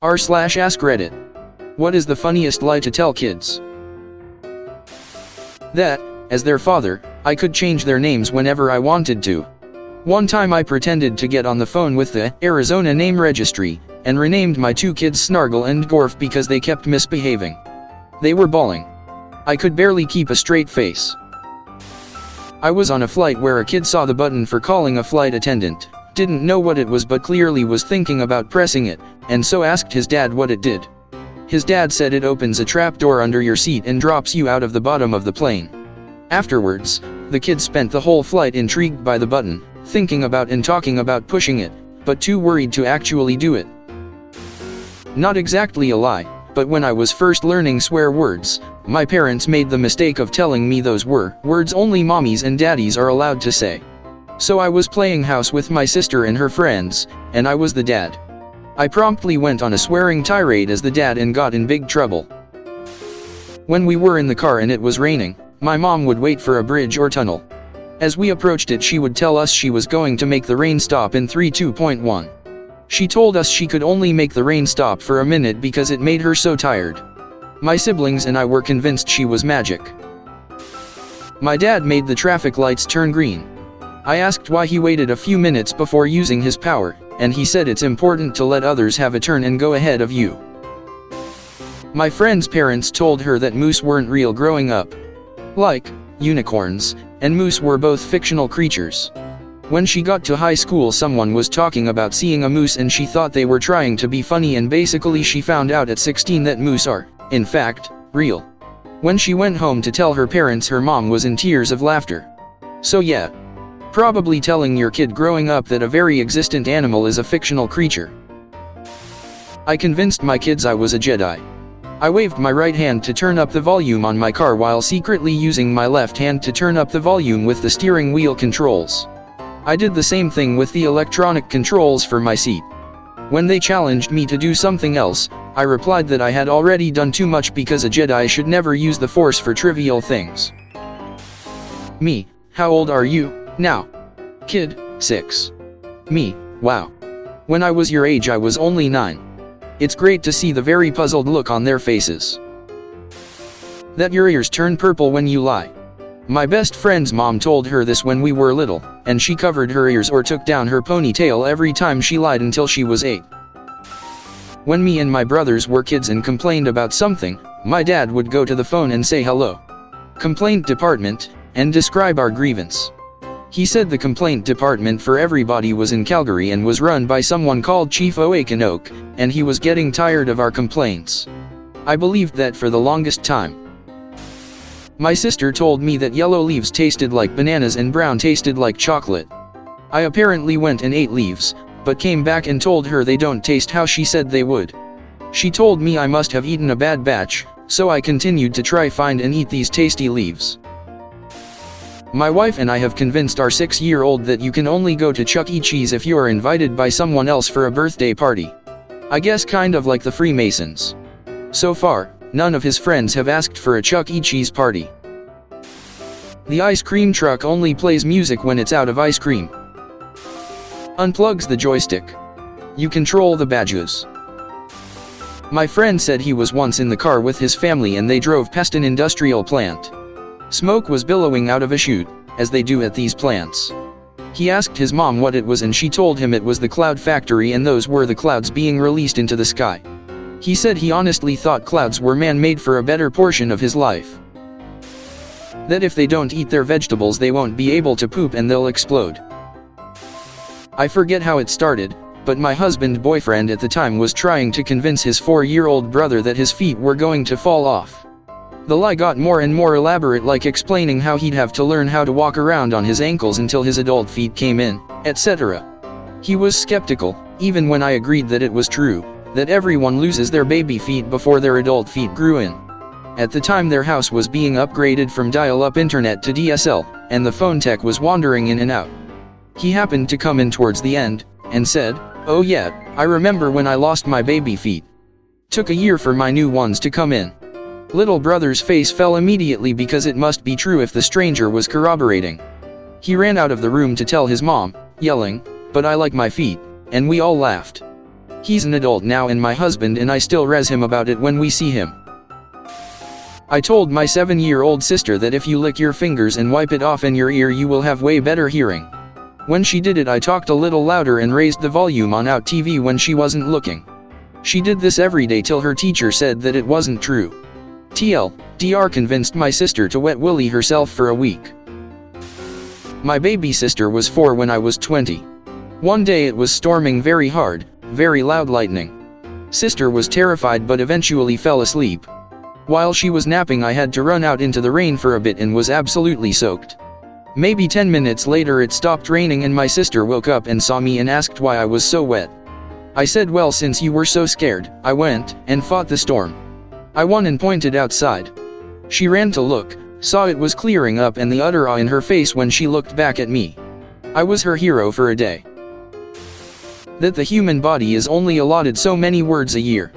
r/Askreddit. What is the funniest lie to tell kids? That, as their father, I could change their names whenever I wanted to. One time I pretended to get on the phone with the Arizona name registry, and renamed my two kids Snargle and Gorf because they kept misbehaving. They were bawling. I could barely keep a straight face. I was on a flight where a kid saw the button for calling a flight attendant, didn't know what it was but clearly was thinking about pressing it, and so asked his dad what it did. His dad said it opens a trapdoor under your seat and drops you out of the bottom of the plane. Afterwards, the kid spent the whole flight intrigued by the button, thinking about and talking about pushing it, but too worried to actually do it. Not exactly a lie, but when I was first learning swear words, my parents made the mistake of telling me those were words only mommies and daddies are allowed to say. So I was playing house with my sister and her friends, and I was the dad. I promptly went on a swearing tirade as the dad and got in big trouble. When we were in the car and it was raining, my mom would wait for a bridge or tunnel. As we approached it, she would tell us she was going to make the rain stop in 3-2.1. She told us she could only make the rain stop for a minute because it made her so tired. My siblings and I were convinced she was magic. My dad made the traffic lights turn green. I asked why he waited a few minutes before using his power, and he said it's important to let others have a turn and go ahead of you. My friend's parents told her that moose weren't real growing up. Like unicorns and moose were both fictional creatures. When she got to high school, someone was talking about seeing a moose and she thought they were trying to be funny, and basically she found out at 16 that moose are, in fact, real. When she went home to tell her parents, her mom was in tears of laughter. So yeah, probably telling your kid growing up that a very existent animal is a fictional creature. I convinced my kids I was a Jedi. I waved my right hand to turn up the volume on my car while secretly using my left hand to turn up the volume with the steering wheel controls. I did the same thing with the electronic controls for my seat. When they challenged me to do something else, I replied that I had already done too much because a Jedi should never use the Force for trivial things. Me: how old are you now? Kid: 6. Me: wow. When I was your age I was only 9. It's great to see the very puzzled look on their faces. That your ears turn purple when you lie. My best friend's mom told her this when we were little, and she covered her ears or took down her ponytail every time she lied until she was 8. When me and my brothers were kids and complained about something, my dad would go to the phone and say hello, complaint department, and describe our grievance. He said the complaint department for everybody was in Calgary and was run by someone called Chief Oakenoak, and he was getting tired of our complaints. I believed that for the longest time. My sister told me that yellow leaves tasted like bananas and brown tasted like chocolate. I apparently went and ate leaves, but came back and told her they don't taste how she said they would. She told me I must have eaten a bad batch, so I continued to try find and eat these tasty leaves. My wife and I have convinced our 6-year-old that you can only go to Chuck E. Cheese if you are invited by someone else for a birthday party. I guess kind of like the Freemasons. So far, none of his friends have asked for a Chuck E. Cheese party. The ice cream truck only plays music when it's out of ice cream. Unplugs the joystick. You control the badges. My friend said he was once in the car with his family and they drove past an industrial plant. Smoke was billowing out of a chute, as they do at these plants. He asked his mom what it was and she told him it was the cloud factory and those were the clouds being released into the sky. He said he honestly thought clouds were man-made for a better portion of his life. That if they don't eat their vegetables they won't be able to poop and they'll explode. I forget how it started, but my boyfriend at the time was trying to convince his 4-year-old brother that his feet were going to fall off. The lie got more and more elaborate, like explaining how he'd have to learn how to walk around on his ankles until his adult feet came in, etc. He was skeptical, even when I agreed that it was true, that everyone loses their baby feet before their adult feet grew in. At the time their house was being upgraded from dial-up internet to DSL, and the phone tech was wandering in and out. He happened to come in towards the end, and said, "Oh yeah, I remember when I lost my baby feet. Took a year for my new ones to come in." Little brother's face fell immediately because it must be true if the stranger was corroborating. He ran out of the room to tell his mom, yelling, "But I like my feet," and we all laughed. He's an adult now and my husband and I still razz him about it when we see him. I told my 7-year-old sister that if you lick your fingers and wipe it off in your ear you will have way better hearing. When she did it I talked a little louder and raised the volume on out TV when she wasn't looking. She did this every day till her teacher said that it wasn't true. TLDR convinced my sister to wet willy herself for a week. My baby sister was 4 when I was 20. One day it was storming very hard, very loud lightning. Sister was terrified but eventually fell asleep. While she was napping I had to run out into the rain for a bit and was absolutely soaked. Maybe 10 minutes later it stopped raining and my sister woke up and saw me and asked why I was so wet. I said, well, since you were so scared, I went and fought the storm. I won and pointed outside. She ran to look, saw it was clearing up and the utter awe in her face when she looked back at me. I was her hero for a day. That the human body is only allotted so many words a year.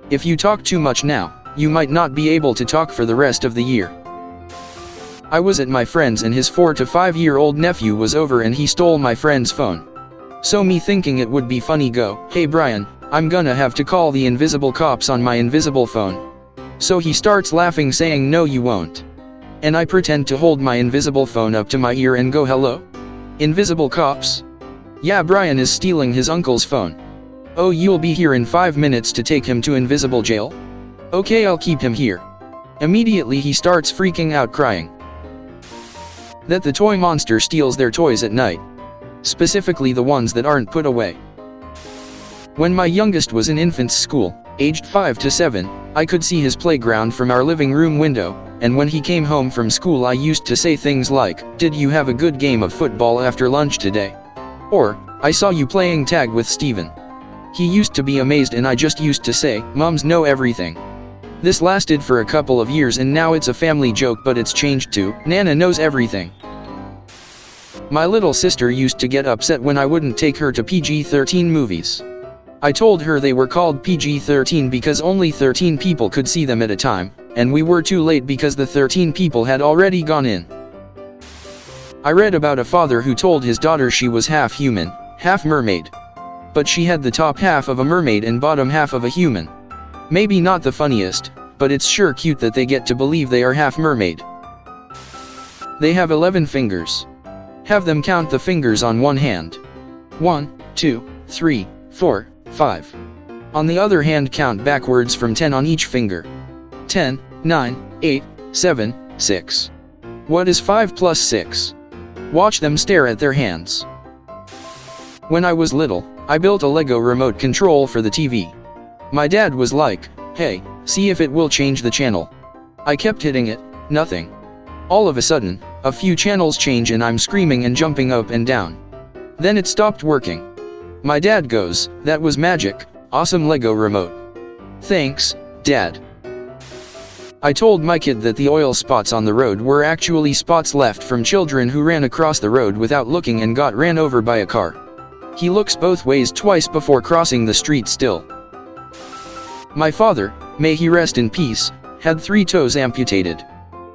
If you talk too much now, you might not be able to talk for the rest of the year. I was at my friend's and his 4 to 5-year-old nephew was over and he stole my friend's phone. So me thinking it would be funny go, hey Brian, I'm gonna have to call the invisible cops on my invisible phone. So he starts laughing saying no you won't. And I pretend to hold my invisible phone up to my ear and go hello? Invisible cops? Yeah, Brian is stealing his uncle's phone. Oh, you'll be here in 5 minutes to take him to invisible jail? Okay, I'll keep him here. Immediately he starts freaking out crying. That the toy monster steals their toys at night. Specifically the ones that aren't put away. When my youngest was in infant's school, aged 5 to 7, I could see his playground from our living room window, and when he came home from school I used to say things like, did you have a good game of football after lunch today? Or, I saw you playing tag with Steven. He used to be amazed and I just used to say, moms know everything. This lasted for a couple of years and now it's a family joke but it's changed to, Nana knows everything. My little sister used to get upset when I wouldn't take her to PG-13 movies. I told her they were called PG-13 because only 13 people could see them at a time, and we were too late because the 13 people had already gone in. I read about a father who told his daughter she was half human, half mermaid. But she had the top half of a mermaid and bottom half of a human. Maybe not the funniest, but it's sure cute that they get to believe they are half mermaid. They have 11 fingers. Have them count the fingers on one hand. 1, 2, 3, 4, 5. On the other hand count backwards from 10 on each finger. 10, 9, 8, 7, 6. What is 5 plus 6? Watch them stare at their hands. When I was little, I built a Lego remote control for the TV. My dad was like, hey, see if it will change the channel. I kept hitting it, nothing. All of a sudden, a few channels change and I'm screaming and jumping up and down. Then it stopped working. My dad goes, that was magic, awesome Lego remote. Thanks, Dad. I told my kid that the oil spots on the road were actually spots left from children who ran across the road without looking and got ran over by a car. He looks both ways twice before crossing the street still. My father, may he rest in peace, had 3 toes amputated.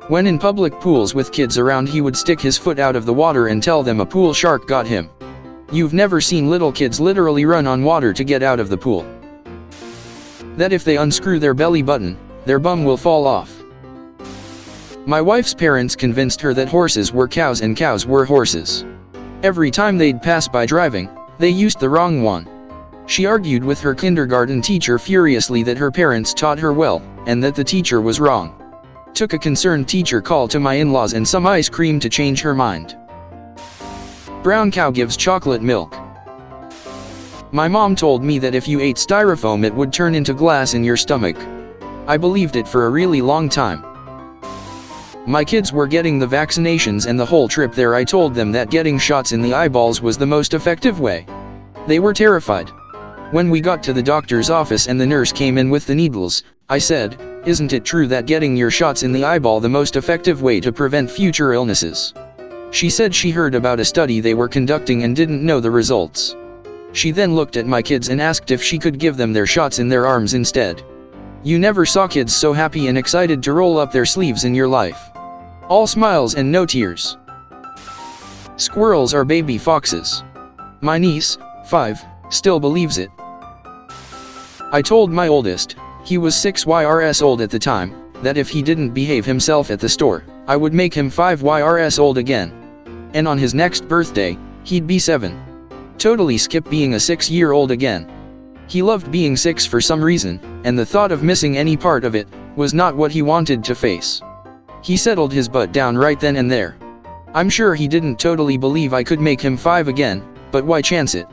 When in public pools with kids around he would stick his foot out of the water and tell them a pool shark got him. You've never seen little kids literally run on water to get out of the pool. That if they unscrew their belly button, their bum will fall off. My wife's parents convinced her that horses were cows and cows were horses. Every time they'd pass by driving, they used the wrong one. She argued with her kindergarten teacher furiously that her parents taught her well, and that the teacher was wrong. Took a concerned teacher call to my in-laws and some ice cream to change her mind. Brown cow gives chocolate milk. My mom told me that if you ate styrofoam it would turn into glass in your stomach. I believed it for a really long time. My kids were getting the vaccinations and the whole trip there I told them that getting shots in the eyeballs was the most effective way. They were terrified. When we got to the doctor's office and the nurse came in with the needles, I said, isn't it true that getting your shots in the eyeball the most effective way to prevent future illnesses? She said she heard about a study they were conducting and didn't know the results. She then looked at my kids and asked if she could give them their shots in their arms instead. You never saw kids so happy and excited to roll up their sleeves in your life. All smiles and no tears. Squirrels are baby foxes. My niece, 5, still believes it. I told my oldest, he was 6 YRS old at the time, that if he didn't behave himself at the store, I would make him 5 YRS old again. And on his next birthday, he'd be 7. Totally skip being a 6-year-old again. He loved being 6 for some reason, and the thought of missing any part of it was not what he wanted to face. He settled his butt down right then and there. I'm sure he didn't totally believe I could make him 5 again, but why chance it?